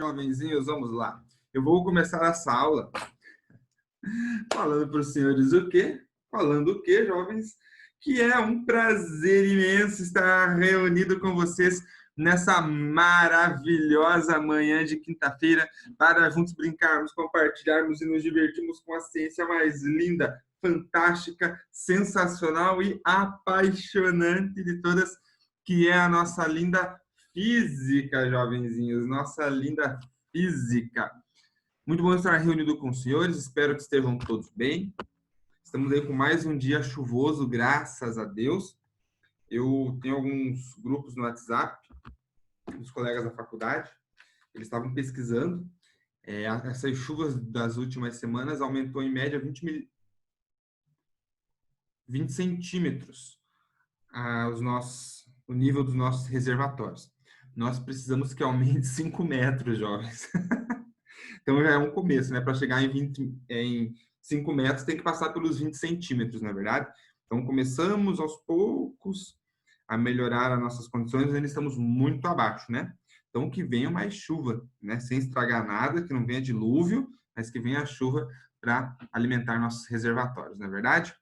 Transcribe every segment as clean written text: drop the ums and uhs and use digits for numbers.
Jovenzinhos, vamos lá. Eu vou começar essa aula falando para os senhores o quê? Falando o quê, jovens? Que é um prazer imenso estar reunido com vocês nessa maravilhosa manhã de quinta-feira para juntos brincarmos, compartilharmos e nos divertirmos com a ciência mais linda, fantástica, sensacional e apaixonante de todas, que é a nossa linda física, jovenzinhos, nossa linda física. Muito bom estar reunido com os senhores, espero que estejam todos bem. Estamos aí com mais um dia chuvoso, graças a Deus. Eu tenho alguns grupos no WhatsApp dos colegas da faculdade, eles estavam pesquisando. Essas chuvas das últimas semanas aumentou em média 20 centímetros o nível dos nossos reservatórios. Nós precisamos que aumente 5 metros, jovens. Então já é um começo, né? Para chegar em 5 metros, tem que passar pelos 20 centímetros, na verdade. Então começamos aos poucos a melhorar as nossas condições, ainda estamos muito abaixo, né? Então que venha mais chuva, né? Sem estragar nada, que não venha dilúvio, mas que venha a chuva para alimentar nossos reservatórios, não é verdade?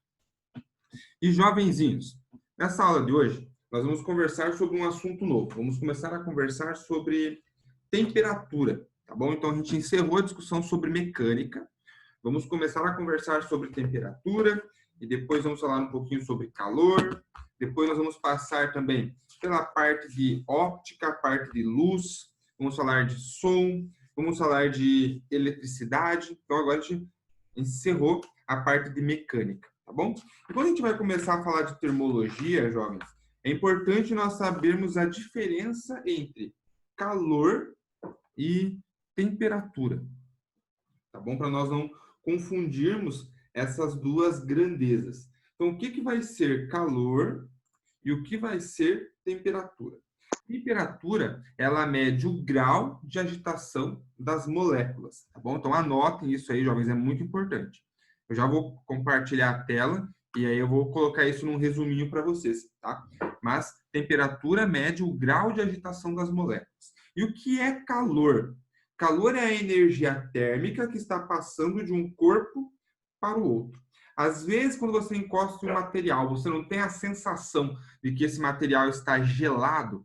E jovenzinhos, nessa aula de hoje, nós vamos conversar sobre um assunto novo. Vamos começar a conversar sobre temperatura, tá bom? Então, a gente encerrou a discussão sobre mecânica. Vamos começar a conversar sobre temperatura e depois vamos falar um pouquinho sobre calor. Depois nós vamos passar também pela parte de óptica, parte de luz. Vamos falar de som, vamos falar de eletricidade. Então, agora a gente encerrou a parte de mecânica, tá bom? E quando a gente vai começar a falar de termologia, jovens, é importante nós sabermos a diferença entre calor e temperatura, tá bom? Para nós não confundirmos essas duas grandezas. Então, o que vai ser calor e o que vai ser temperatura? Temperatura, ela mede o grau de agitação das moléculas, tá bom? Então, anotem isso aí, jovens, é muito importante. Eu já vou compartilhar a tela e aí eu vou colocar isso num resuminho para vocês, tá? Mas temperatura mede o grau de agitação das moléculas. E o que é calor? Calor é a energia térmica que está passando de um corpo para o outro. Às vezes, quando você encosta em um material, você não tem a sensação de que esse material está gelado.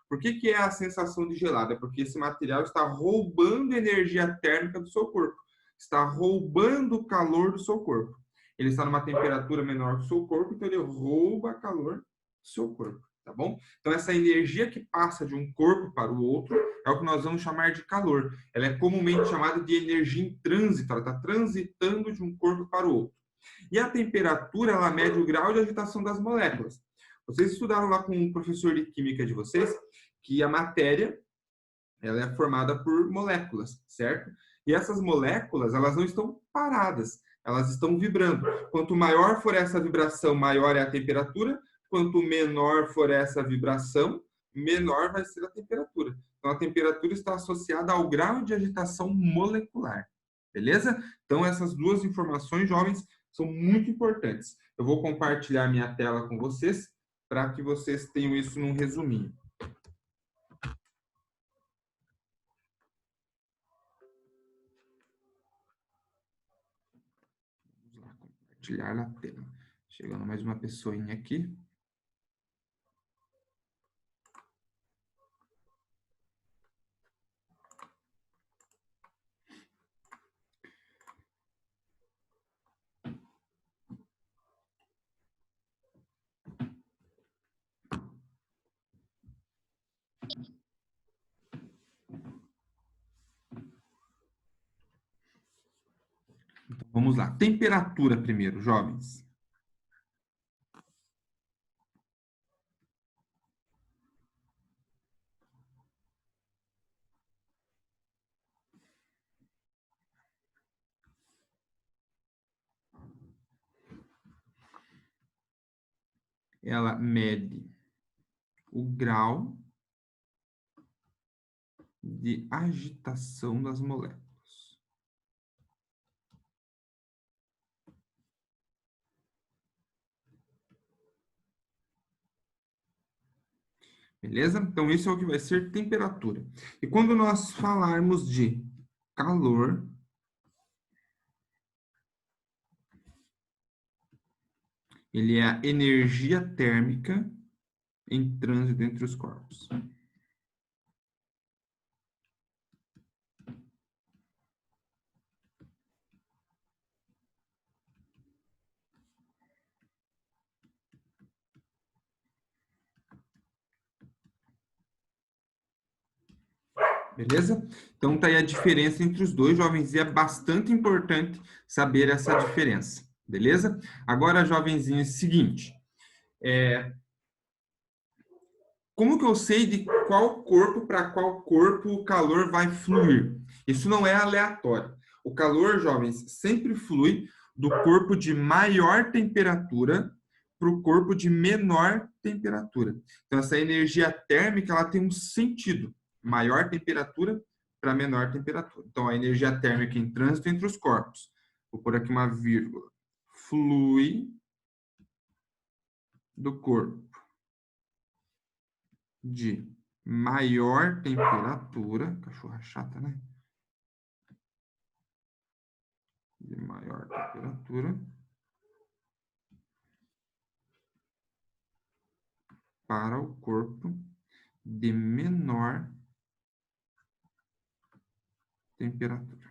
Por que é a sensação de gelado? É porque esse material está roubando energia térmica do seu corpo. Está roubando o calor do seu corpo. Ele está numa temperatura menor que o seu corpo, então ele rouba calor do seu corpo, tá bom? Então essa energia que passa de um corpo para o outro é o que nós vamos chamar de calor. Ela é comumente chamada de energia em trânsito, ela está transitando de um corpo para o outro. E a temperatura, ela mede o grau de agitação das moléculas. Vocês estudaram lá com um professor de química de vocês que a matéria, ela é formada por moléculas, certo? E essas moléculas, elas não estão paradas, elas estão vibrando. Quanto maior for essa vibração, maior é a temperatura. Quanto menor for essa vibração, menor vai ser a temperatura. Então, a temperatura está associada ao grau de agitação molecular. Beleza? Então, essas duas informações, jovens, são muito importantes. Eu vou compartilhar minha tela com vocês para que vocês tenham isso num resuminho. Vamos lá, compartilhar na tela. Chegando mais uma pessoinha aqui. Então, vamos lá. Temperatura primeiro, jovens. Ela mede o grau de agitação das moléculas. Beleza? Então, isso é o que vai ser temperatura. E quando nós falarmos de calor, ele é a energia térmica em trânsito entre os corpos. Beleza? Então, tá aí a diferença entre os dois, jovens, e é bastante importante saber essa diferença. Beleza? Agora, jovenzinho, seguinte. Como que eu sei de qual corpo para qual corpo o calor vai fluir? Isso não é aleatório. O calor, jovens, sempre flui do corpo de maior temperatura para o corpo de menor temperatura. Então, essa energia térmica ela tem um sentido. Maior temperatura para menor temperatura. Então, a energia térmica em trânsito entre os corpos. Vou pôr aqui uma vírgula. Flui do corpo de maior temperatura, cachorra chata, né? De maior temperatura para o corpo de menor temperatura.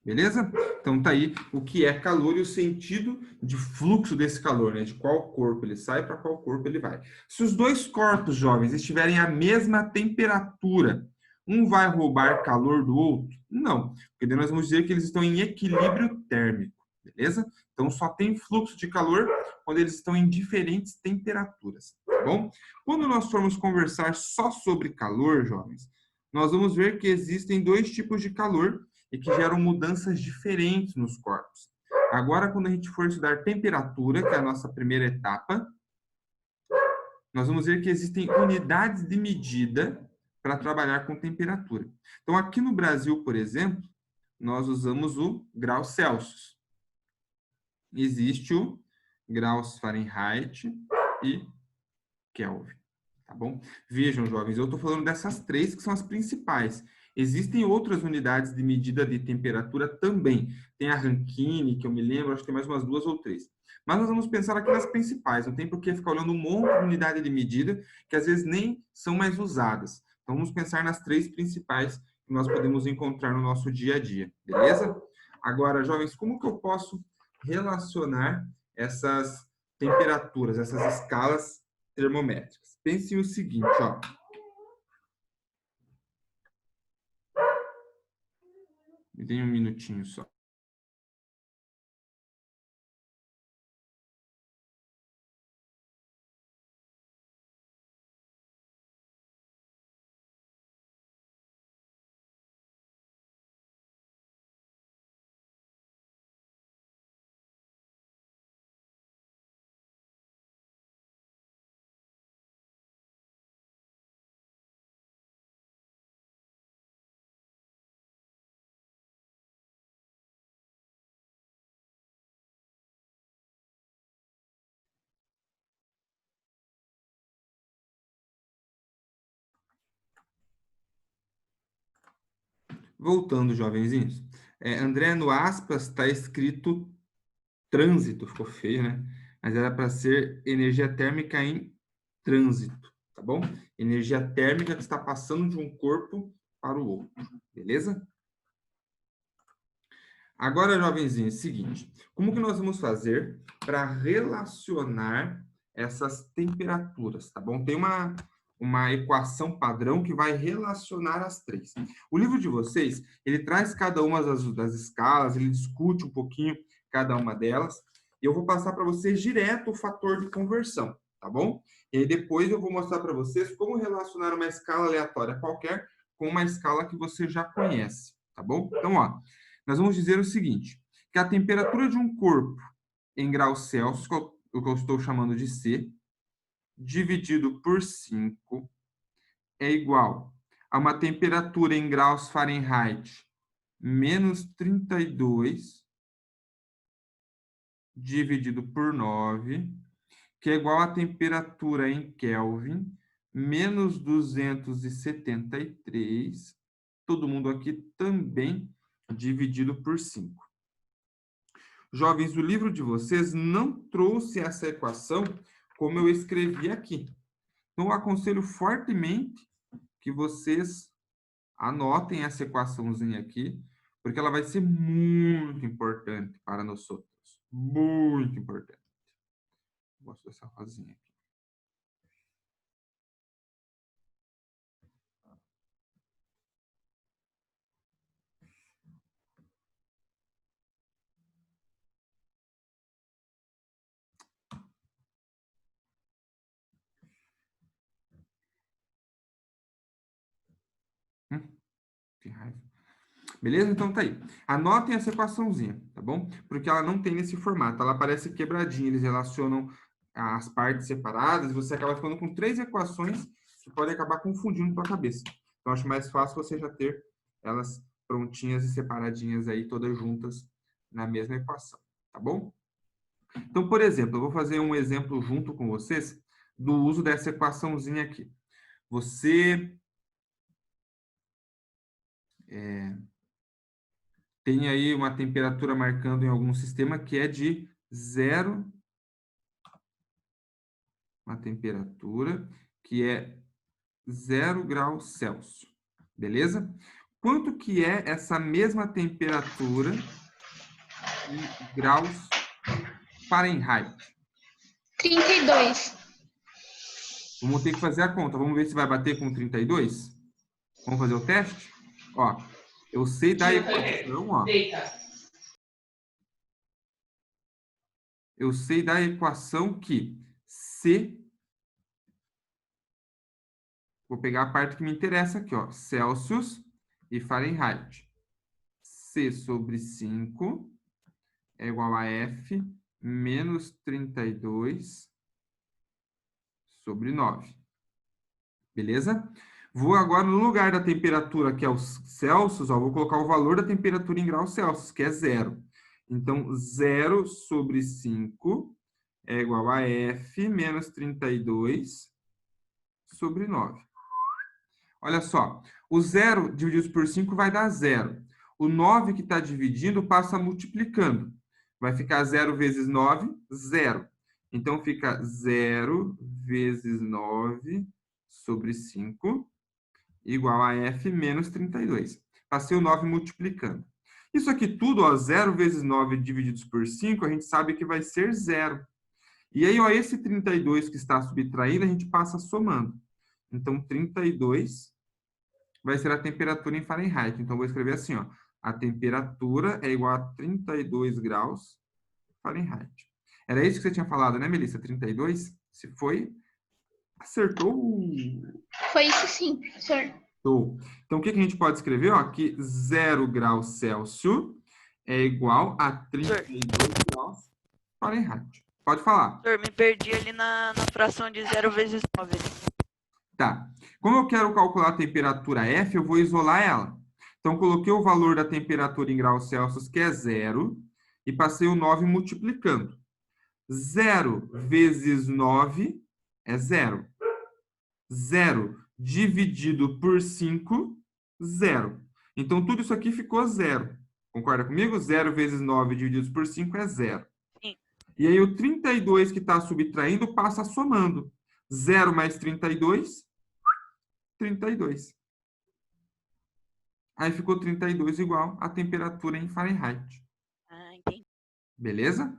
Beleza? Então tá aí o que é calor e o sentido de fluxo desse calor, né? De qual corpo ele sai para qual corpo ele vai. Se os dois corpos, jovens, estiverem à mesma temperatura, um vai roubar calor do outro? Não, porque daí nós vamos dizer que eles estão em equilíbrio térmico, beleza? Então só tem fluxo de calor quando eles estão em diferentes temperaturas, tá bom? Quando nós formos conversar só sobre calor, jovens, nós vamos ver que existem dois tipos de calor e que geram mudanças diferentes nos corpos. Agora, quando a gente for estudar temperatura, que é a nossa primeira etapa, nós vamos ver que existem unidades de medida para trabalhar com temperatura. Então, aqui no Brasil, por exemplo, nós usamos o grau Celsius. Existe o graus Fahrenheit e Kelvin. Tá bom? Vejam, jovens, eu estou falando dessas três que são as principais. Existem outras unidades de medida de temperatura também. Tem a Rankine, que eu me lembro, acho que tem mais umas duas ou três. Mas nós vamos pensar aqui nas principais. Não tem por que ficar olhando um monte de unidade de medida que às vezes nem são mais usadas. Então vamos pensar nas três principais que nós podemos encontrar no nosso dia a dia. Beleza? Agora, jovens, como que eu posso relacionar essas temperaturas, essas escalas termométricas? Pense o seguinte, ó. Me dê um minutinho só. Voltando, jovenzinhos. André, no aspas, está escrito trânsito. Ficou feio, né? Mas era para ser energia térmica em trânsito, tá bom? Energia térmica que está passando de um corpo para o outro, beleza? Agora, jovenzinhos, seguinte. Como que nós vamos fazer para relacionar essas temperaturas, tá bom? Tem uma equação padrão que vai relacionar as três. O livro de vocês, ele traz cada uma das escalas, ele discute um pouquinho cada uma delas, e eu vou passar para vocês direto o fator de conversão, tá bom? E aí depois eu vou mostrar para vocês como relacionar uma escala aleatória qualquer com uma escala que você já conhece, tá bom? Então, ó, nós vamos dizer o seguinte, que a temperatura de um corpo em graus Celsius, o que eu estou chamando de C, dividido por 5 é igual a uma temperatura em graus Fahrenheit menos 32 dividido por 9, que é igual à temperatura em Kelvin, menos 273, todo mundo aqui também dividido por 5. Jovens, o livro de vocês não trouxe essa equação como eu escrevi aqui. Então, eu aconselho fortemente que vocês anotem essa equaçãozinha aqui, porque ela vai ser muito importante para nós outros. Muito importante. Gosto dessa rosinha aqui. Que raiva. Beleza? Então tá aí. Anotem essa equaçãozinha, tá bom? Porque ela não tem nesse formato, ela parece quebradinha, eles relacionam as partes separadas e você acaba ficando com 3 equações que podem acabar confundindo tua cabeça. Então acho mais fácil você já ter elas prontinhas e separadinhas aí, todas juntas na mesma equação, tá bom? Então, por exemplo, eu vou fazer um exemplo junto com vocês do uso dessa equaçãozinha aqui. Você tem aí uma temperatura marcando em algum sistema que é de 0, uma temperatura que é 0 graus Celsius, beleza? Quanto que é essa mesma temperatura em graus Fahrenheit? 32. Vamos ter que fazer a conta. Vamos ver se vai bater com 32? Vamos fazer o teste? Ó, eu sei da equação, ó. Eu sei da equação que C... Vou pegar a parte que me interessa aqui, ó. Celsius e Fahrenheit. C sobre 5 é igual a F menos 32 sobre 9. Beleza? Vou agora, no lugar da temperatura, que é os Celsius, ó, vou colocar o valor da temperatura em graus Celsius, que é 0. Então, 0 sobre 5 é igual a F menos 32 sobre 9. Olha só, o 0 dividido por 5 vai dar 0. O 9 que está dividindo passa multiplicando. Vai ficar 0 vezes 9, 0. Então, fica 0 vezes 9 sobre 5 igual a F menos 32. Passei o 9 multiplicando. Isso aqui tudo, ó, 0 vezes 9 divididos por 5, a gente sabe que vai ser 0. E aí, ó, esse 32 que está subtraído, a gente passa somando. Então, 32 vai ser a temperatura em Fahrenheit. Então, vou escrever assim, ó. A temperatura é igual a 32 graus Fahrenheit. Era isso que você tinha falado, né, Melissa? 32? Se foi, acertou. Foi isso sim, professor. Então, o que a gente pode escrever? Ó, que 0 graus Celsius é igual a 32 graus Fahrenheit. Pode falar. Professor, me perdi ali na fração de 0 vezes 9. Tá. Como eu quero calcular a temperatura F, eu vou isolar ela. Então, coloquei o valor da temperatura em graus Celsius, que é 0, e passei o 9 multiplicando. 0 vezes 9 é 0. 0 dividido por 5, 0. Então, tudo isso aqui ficou 0. Concorda comigo? 0 vezes 9 divididos por 5 é 0. Sim. E aí, o 32 que está subtraindo passa somando. 0 mais 32, 32. Aí ficou 32 igual a temperatura em Fahrenheit. Ah, entendi. Beleza?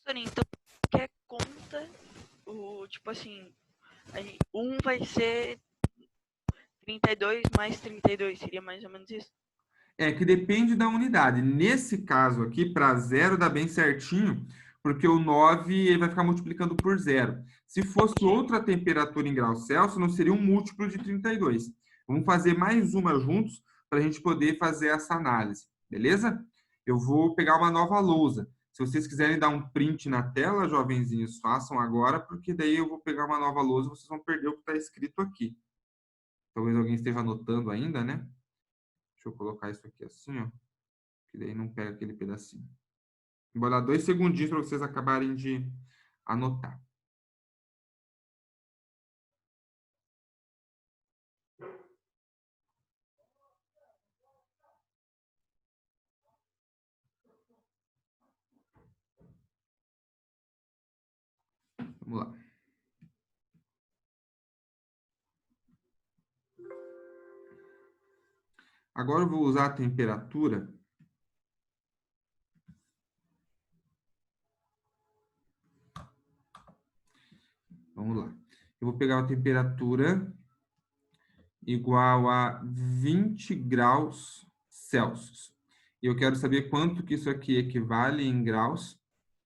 Professor, então, qualquer conta, tipo assim, 1 vai ser 32 mais 32, seria mais ou menos isso? É que depende da unidade. Nesse caso aqui, para 0 dá bem certinho, porque o 9 ele vai ficar multiplicando por 0. Se fosse outra temperatura em graus Celsius, não seria um múltiplo de 32. Vamos fazer mais uma juntos para a gente poder fazer essa análise, beleza? Eu vou pegar uma nova lousa. Se vocês quiserem dar um print na tela, jovenzinhos, façam agora, porque daí eu vou pegar uma nova lousa e vocês vão perder o que está escrito aqui. Talvez alguém esteja anotando ainda, né? Deixa eu colocar isso aqui assim, ó. Que daí não pega aquele pedacinho. Vou dar 2 segundinhos para vocês acabarem de anotar. Vamos lá. Agora eu vou usar a temperatura. Vamos lá. Eu vou pegar a temperatura igual a 20 graus Celsius. E eu quero saber quanto que isso aqui equivale em graus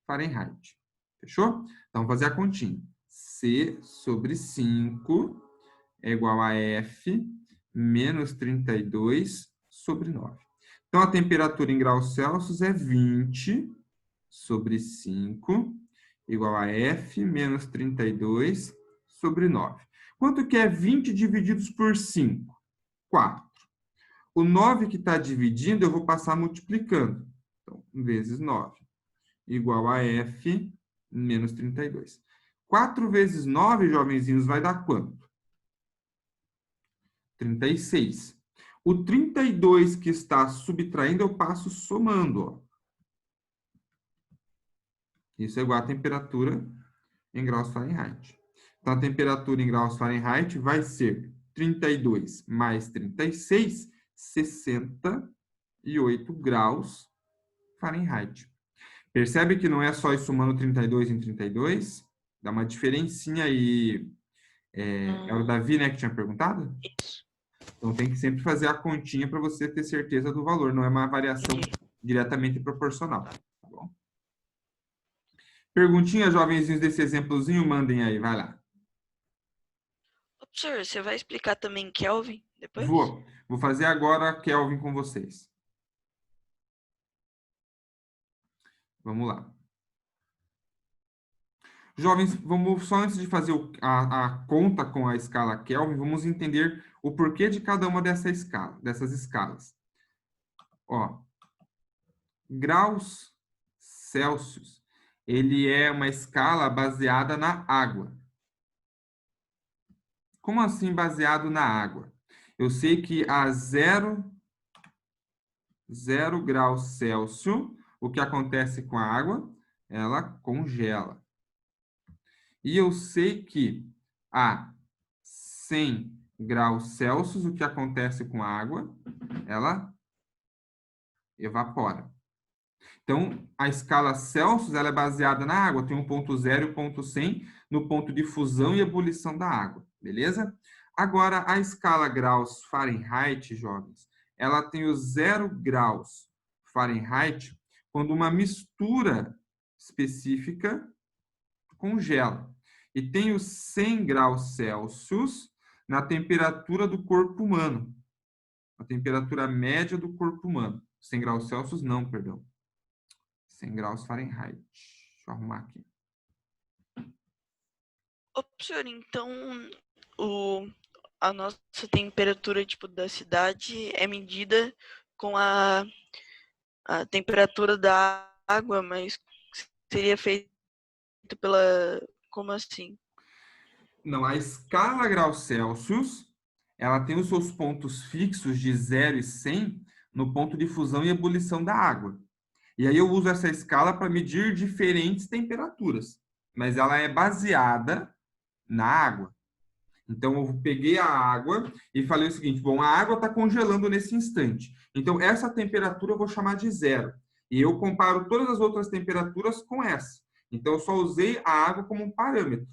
Fahrenheit. Fechou? Então, vamos fazer a continha. C sobre 5 é igual a F menos 32 sobre 9. Então, a temperatura em graus Celsius é 20 sobre 5 igual a F menos 32 sobre 9. Quanto que é 20 divididos por 5? 4. O 9 que está dividindo, eu vou passar multiplicando. Então, vezes 9 igual a F menos 32. 4 vezes 9, jovenzinhos, vai dar quanto? 36. O 32 que está subtraindo, eu passo somando. Ó. Isso é igual a temperatura em graus Fahrenheit. Então, a temperatura em graus Fahrenheit vai ser 32 mais 36, 68 graus Fahrenheit. Percebe que não é só ir somando 32 em 32? Dá uma diferencinha aí. É o Davi, né, que tinha perguntado? Isso. Então, tem que sempre fazer a continha para você ter certeza do valor. Não é uma variação diretamente proporcional. Tá bom? Perguntinha, jovenzinhos, desse exemplozinho, mandem aí. Vai lá. Professor, você vai explicar também Kelvin depois? Vou fazer agora Kelvin com vocês. Vamos lá. Jovens, vamos só antes de fazer a conta com a escala Kelvin, vamos entender o porquê de cada uma dessas escalas. Ó, graus Celsius, ele é uma escala baseada na água. Como assim baseado na água? Eu sei que a 0 graus Celsius, o que acontece com a água? Ela congela. E eu sei que a 100 graus Celsius, o que acontece com a água? Ela evapora. Então, a escala Celsius ela é baseada na água. Tem um ponto 0 e um ponto 100 no ponto de fusão e ebulição da água. Beleza? Agora, a escala graus Fahrenheit, jovens, ela tem os 0 graus Fahrenheit quando uma mistura específica congela. E tem os 100 graus Celsius na temperatura do corpo humano. A temperatura média do corpo humano. 100 graus Celsius, não, perdão. 100 graus Fahrenheit. Deixa eu arrumar aqui. Ô, professor, então a nossa temperatura tipo, da cidade é medida com a temperatura da água, mas seria feito pela... Como assim? Não, a escala graus Celsius, ela tem os seus pontos fixos de 0 e 100 no ponto de fusão e ebulição da água. E aí eu uso essa escala para medir diferentes temperaturas, mas ela é baseada na água. Então eu peguei a água e falei o seguinte, bom, a água está congelando nesse instante. Então essa temperatura eu vou chamar de 0. E eu comparo todas as outras temperaturas com essa. Então eu só usei a água como um parâmetro.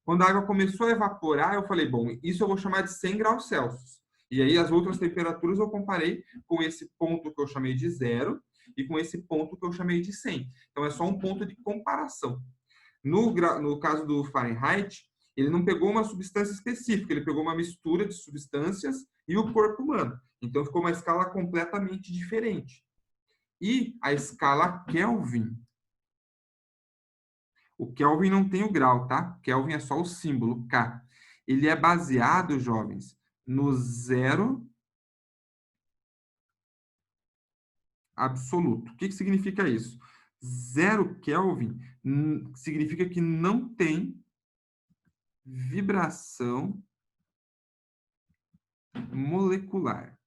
Quando a água começou a evaporar, eu falei, bom, isso eu vou chamar de 100 graus Celsius. E aí as outras temperaturas eu comparei com esse ponto que eu chamei de 0 e com esse ponto que eu chamei de 100. Então, é só um ponto de comparação. No caso do Fahrenheit, ele não pegou uma substância específica, ele pegou uma mistura de substâncias e o corpo humano. Então, ficou uma escala completamente diferente. E a escala Kelvin. O Kelvin não tem o grau, tá? Kelvin é só o símbolo, K. Ele é baseado, jovens, no 0 absoluto. O que significa isso? 0 Kelvin significa que não tem vibração molecular.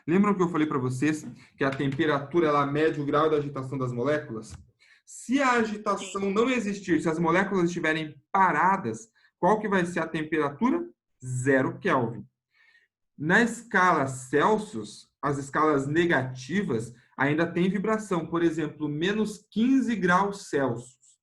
Lembram que eu falei para vocês que a temperatura ela mede o grau da agitação das moléculas? Se a agitação não existir, se as moléculas estiverem paradas, qual que vai ser a temperatura? 0 Kelvin. Na escala Celsius, as escalas negativas ainda tem vibração. Por exemplo, menos 15 graus Celsius.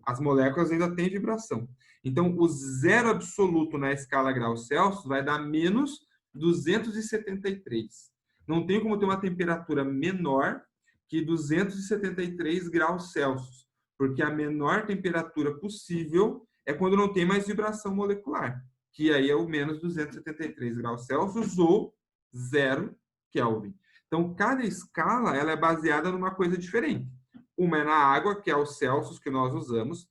As moléculas ainda têm vibração. Então, o zero absoluto na escala graus Celsius vai dar menos 273. Não tem como ter uma temperatura menor que 273 graus Celsius, porque a menor temperatura possível é quando não tem mais vibração molecular, que aí é o menos 273 graus Celsius ou 0 Kelvin. Então, cada escala ela é baseada numa coisa diferente. Uma é na água, que é o Celsius que nós usamos.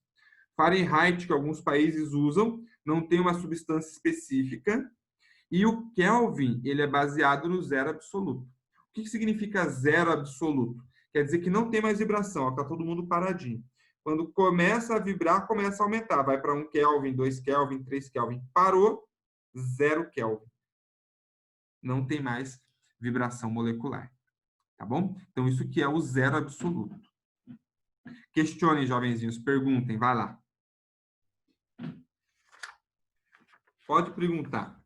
Fahrenheit, que alguns países usam, não tem uma substância específica. E o Kelvin, ele é baseado no zero absoluto. O que significa zero absoluto? Quer dizer que não tem mais vibração, está todo mundo paradinho. Quando começa a vibrar, começa a aumentar. Vai para 1 Kelvin, 2 Kelvin, 3 Kelvin. Parou, 0 Kelvin. Não tem mais vibração molecular. Tá bom? Então, isso que é o zero absoluto. Questionem, jovenzinhos, perguntem, vai lá. Pode perguntar.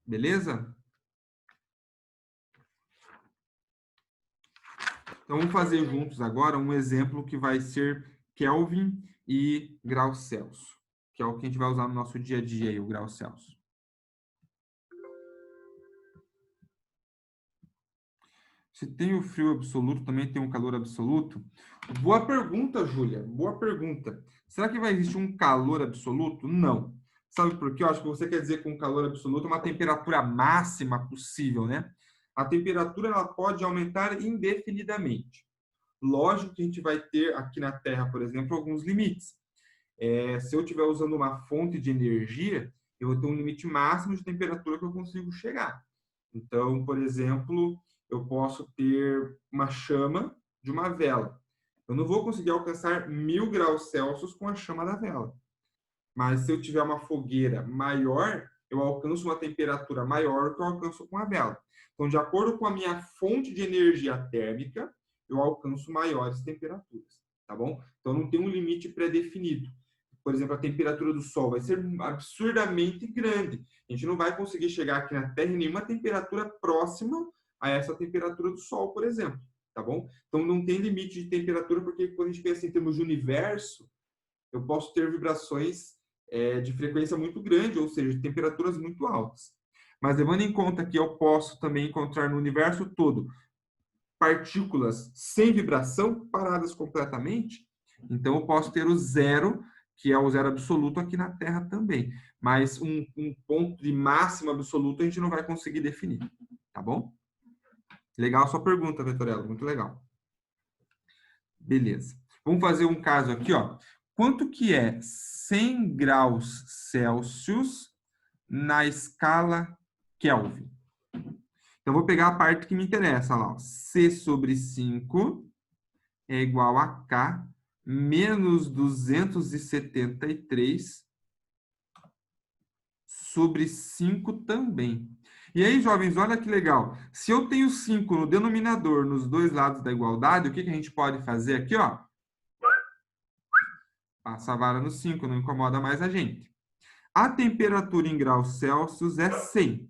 Beleza? Então, vamos fazer juntos agora um exemplo que vai ser Kelvin e grau Celsius, que é o que a gente vai usar no nosso dia a dia, aí, o grau Celsius. Se tem o frio absoluto, também tem um calor absoluto? Boa pergunta, Júlia. Boa pergunta. Será que vai existir um calor absoluto? Não. Sabe por quê? Eu acho que você quer dizer com calor absoluto uma temperatura máxima possível, né? A temperatura ela pode aumentar indefinidamente. Lógico que a gente vai ter aqui na Terra, por exemplo, alguns limites. Se eu estiver usando uma fonte de energia, eu vou ter um limite máximo de temperatura que eu consigo chegar. Então, por exemplo, eu posso ter uma chama de uma vela. Eu não vou conseguir alcançar 1000 graus Celsius com a chama da vela. Mas se eu tiver uma fogueira maior, eu alcanço uma temperatura maior que eu alcanço com a vela. Então, de acordo com a minha fonte de energia térmica, eu alcanço maiores temperaturas, tá bom? Então, não tem um limite pré-definido. Por exemplo, a temperatura do Sol vai ser absurdamente grande. A gente não vai conseguir chegar aqui na Terra em nenhuma temperatura próxima a essa temperatura do Sol, por exemplo, tá bom? Então, não tem limite de temperatura, porque quando a gente pensa em termos de universo, eu posso ter vibrações de frequência muito grande, ou seja, de temperaturas muito altas. Mas levando em conta que eu posso também encontrar no universo todo partículas sem vibração, paradas completamente, então eu posso ter o zero, que é o zero absoluto aqui na Terra também. Mas um ponto de máximo absoluto a gente não vai conseguir definir, tá bom? Legal a sua pergunta, Vitorella, muito legal. Beleza. Vamos fazer um caso aqui, ó. Quanto que é 100 graus Celsius na escala Kelvin? Então, vou pegar a parte que me interessa lá. Ó. C sobre 5 é igual a K menos 273 sobre 5 também. E aí, jovens, olha que legal. Se eu tenho 5 no denominador, nos dois lados da igualdade, o que a gente pode fazer aqui, ó? Passa a vara no 5, não incomoda mais a gente. A temperatura em graus Celsius é 100.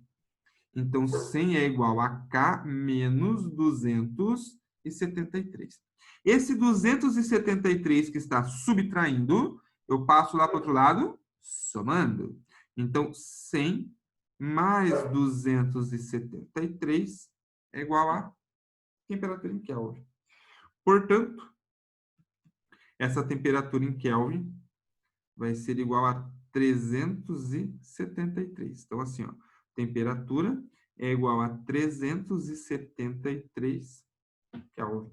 Então, 100 é igual a K menos 273. Esse 273 que está subtraindo, eu passo lá para o outro lado, somando. Então, 100 mais 273 é igual a temperatura em Kelvin. Portanto, essa temperatura em Kelvin vai ser igual a 373. Então, assim, ó, temperatura é igual a 373 Kelvin.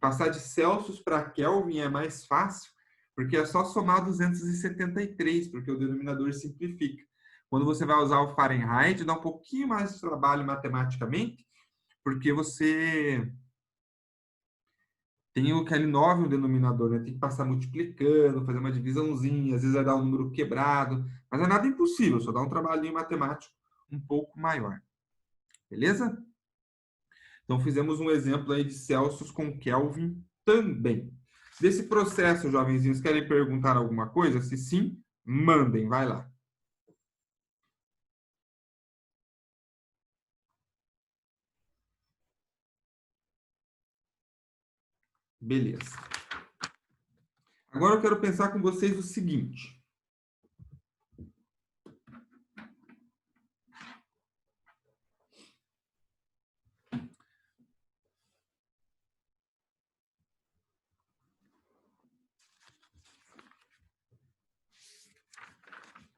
Passar de Celsius para Kelvin é mais fácil, porque é só somar 273, porque o denominador simplifica. Quando você vai usar o Fahrenheit, dá um pouquinho mais de trabalho matematicamente, porque você tem o Kelvin 9 no denominador, né? Tem que passar multiplicando, fazer uma divisãozinha, às vezes vai dar um número quebrado, mas é nada impossível, só dá um trabalhinho matemático um pouco maior. Beleza? Então, fizemos um exemplo aí de Celsius com Kelvin também. Desse processo, jovenzinhos, querem perguntar alguma coisa? Se sim, mandem, vai lá. Beleza. Agora eu quero pensar com vocês o seguinte.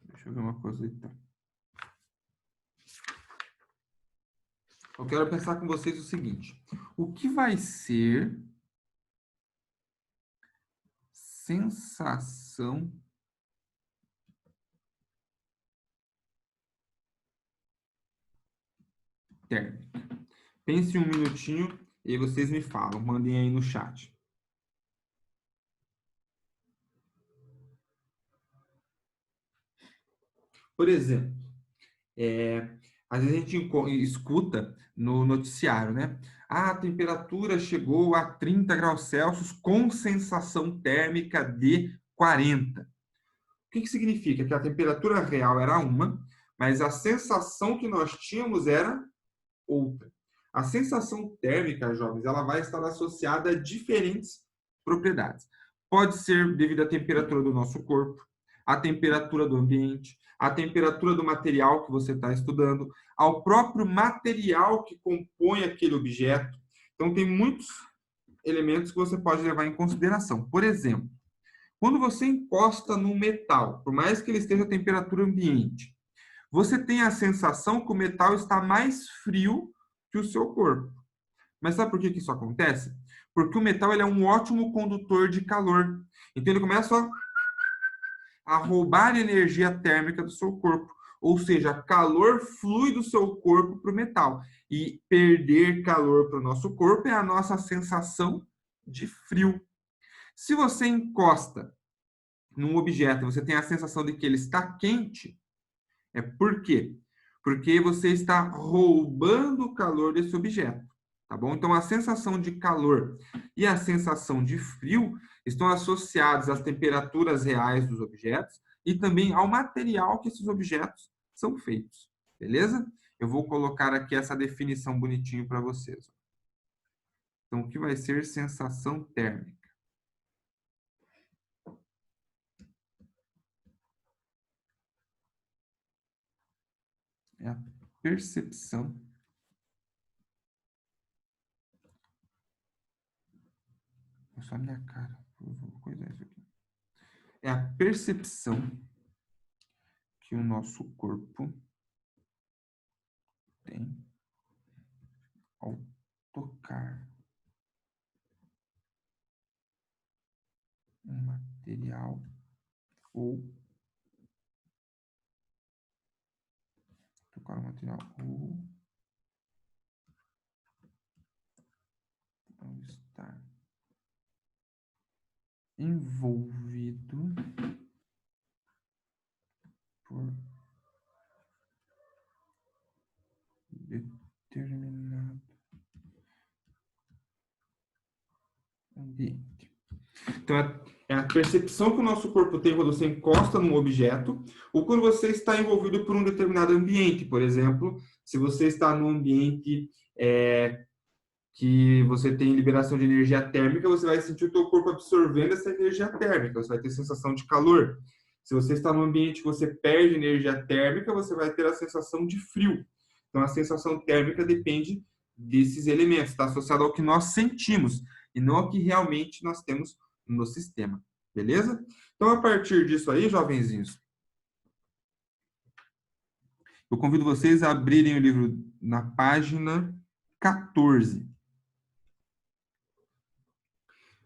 Deixa eu ver uma coisa aí. Eu quero pensar com vocês o seguinte. O que vai ser sensação térmica? Pense um minutinho e vocês me falam. Mandem aí no chat. Por exemplo, às vezes a gente escuta no noticiário, né? A temperatura chegou a 30 graus Celsius com sensação térmica de 40. O que significa? Que a temperatura real era uma, mas a sensação que nós tínhamos era outra. A sensação térmica, jovens, ela vai estar associada a diferentes propriedades. Pode ser devido à temperatura do nosso corpo, à temperatura do ambiente, à temperatura do material que você está estudando, ao próprio material que compõe aquele objeto. Então, tem muitos elementos que você pode levar em consideração. Por exemplo, quando você encosta no metal, por mais que ele esteja a temperatura ambiente, você tem a sensação que o metal está mais frio que o seu corpo. Mas sabe por que isso acontece? Porque o metal ele é um ótimo condutor de calor. Então ele começa a roubar energia térmica do seu corpo. Ou seja, calor flui do seu corpo para o metal. E perder calor para o nosso corpo é a nossa sensação de frio. Se você encosta num objeto, você tem a sensação de que ele está quente, por quê? Porque você está roubando o calor desse objeto, tá bom? Então, a sensação de calor e a sensação de frio estão associadas às temperaturas reais dos objetos e também ao material que esses objetos são feitos, beleza? Eu vou colocar aqui essa definição bonitinho para vocês. Então, o que vai ser sensação térmica? É a percepção só minha cara. Vou coisar isso aqui. É a percepção que o nosso corpo tem ao tocar um material ou ao estar envolvido por determinado ambiente. Então, é a percepção que o nosso corpo tem quando você encosta num objeto ou quando você está envolvido por um determinado ambiente. Por exemplo, se você está num ambiente que você tem liberação de energia térmica, você vai sentir o teu corpo absorvendo essa energia térmica, você vai ter sensação de calor. Se você está num ambiente que você perde energia térmica, você vai ter a sensação de frio. Então, a sensação térmica depende desses elementos, está associado ao que nós sentimos e não ao que realmente nós temos no sistema. Beleza? Então, a partir disso aí, jovenzinhos, eu convido vocês a abrirem o livro na página 14.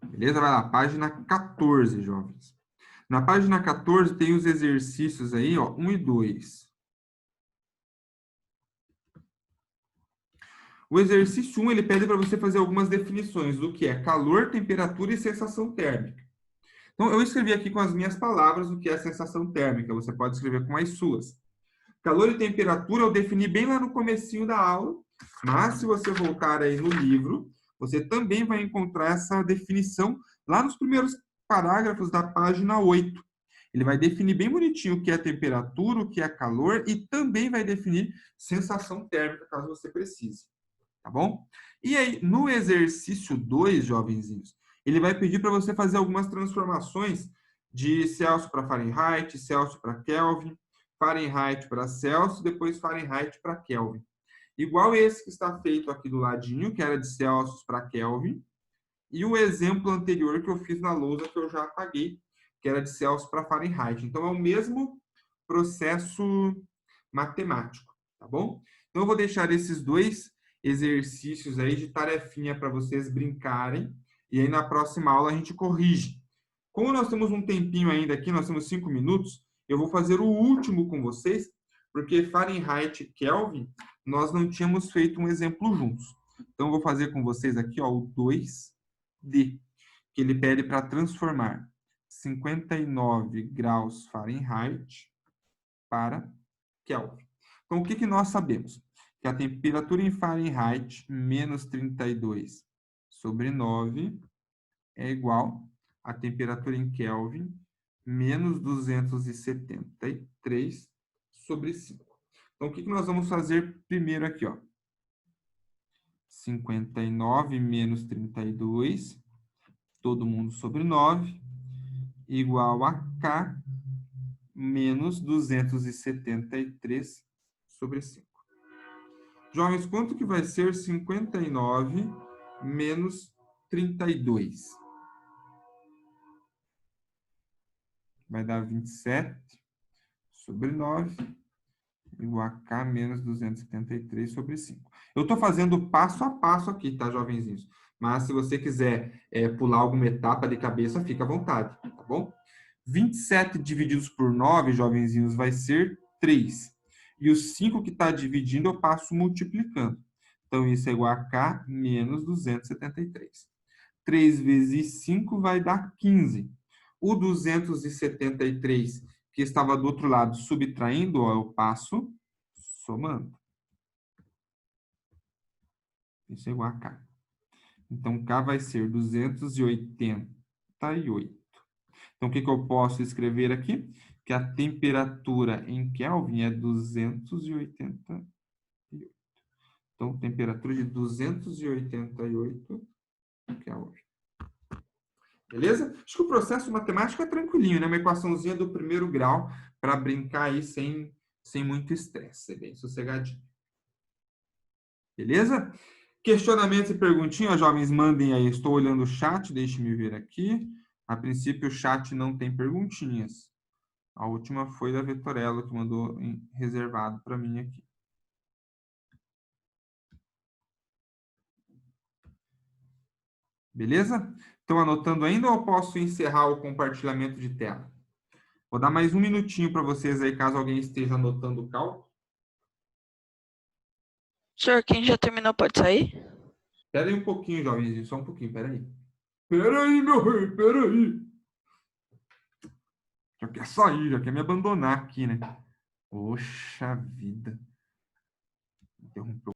Beleza? Vai lá, página 14, jovens. Na página 14 tem os exercícios aí, ó, 1 e 2. O exercício 1, ele pede para você fazer algumas definições do que é calor, temperatura e sensação térmica. Então, eu escrevi aqui com as minhas palavras o que é sensação térmica. Você pode escrever com as suas. Calor e temperatura eu defini bem lá no comecinho da aula, mas se você voltar aí no livro, você também vai encontrar essa definição lá nos primeiros parágrafos da página 8. Ele vai definir bem bonitinho o que é temperatura, o que é calor e também vai definir sensação térmica, caso você precise. Tá bom? E aí, no exercício 2, jovenzinhos, ele vai pedir para você fazer algumas transformações de Celsius para Fahrenheit, Celsius para Kelvin, Fahrenheit para Celsius, depois Fahrenheit para Kelvin. Igual esse que está feito aqui do ladinho, que era de Celsius para Kelvin, e o exemplo anterior que eu fiz na lousa, que eu já apaguei, que era de Celsius para Fahrenheit. Então, é o mesmo processo matemático, tá bom? Então, eu vou deixar esses dois exercícios aí de tarefinha para vocês brincarem, e aí na próxima aula a gente corrige. Como nós temos um tempinho ainda aqui, nós temos 5 minutos, eu vou fazer o último com vocês, porque Fahrenheit e Kelvin, nós não tínhamos feito um exemplo juntos. Então, eu vou fazer com vocês aqui, ó, o 2D, que ele pede para transformar 59 graus Fahrenheit para Kelvin. Então, o que nós sabemos? Que a temperatura em Fahrenheit menos 32 sobre 9 é igual à temperatura em Kelvin menos 273 sobre 5. Então, o que nós vamos fazer primeiro aqui, ó? 59 menos 32, todo mundo sobre 9, igual a K menos 273 sobre 5. Jovens, quanto que vai ser 59 menos 32? Vai dar 27 sobre 9, igual a K menos 273 sobre 5. Eu estou fazendo passo a passo aqui, tá, jovenzinhos? Mas se você quiser pular alguma etapa de cabeça, fica à vontade, tá bom? 27 divididos por 9, jovenzinhos, vai ser 3. E o 5 que está dividindo, eu passo multiplicando. Então, isso é igual a K menos 273. 3 vezes 5 vai dar 15. O 273, que estava do outro lado, subtraindo, ó, eu passo somando. Isso é igual a K. Então, K vai ser 288. Então, o que eu posso escrever aqui? Que a temperatura em Kelvin é 288. Então, temperatura de 288 Kelvin. Beleza? Acho que o processo matemático é tranquilinho, né? Uma equaçãozinha do primeiro grau para brincar aí sem muito estresse. Ser bem sossegadinho. Beleza? Questionamentos e perguntinhas, jovens, mandem aí. Estou olhando o chat, deixe-me ver aqui. A princípio, o chat não tem perguntinhas. A última foi da Vitorella, que mandou reservado para mim aqui. Beleza? Estão anotando ainda ou eu posso encerrar o compartilhamento de tela? Vou dar mais um minutinho para vocês aí, caso alguém esteja anotando o cálculo. Senhor, quem já terminou pode sair? Espera aí um pouquinho, jovenzinho, só um pouquinho, espera aí. Espera aí, meu rei, espera aí. Já quer sair, já quer me abandonar aqui, né? Poxa vida. Interrompeu.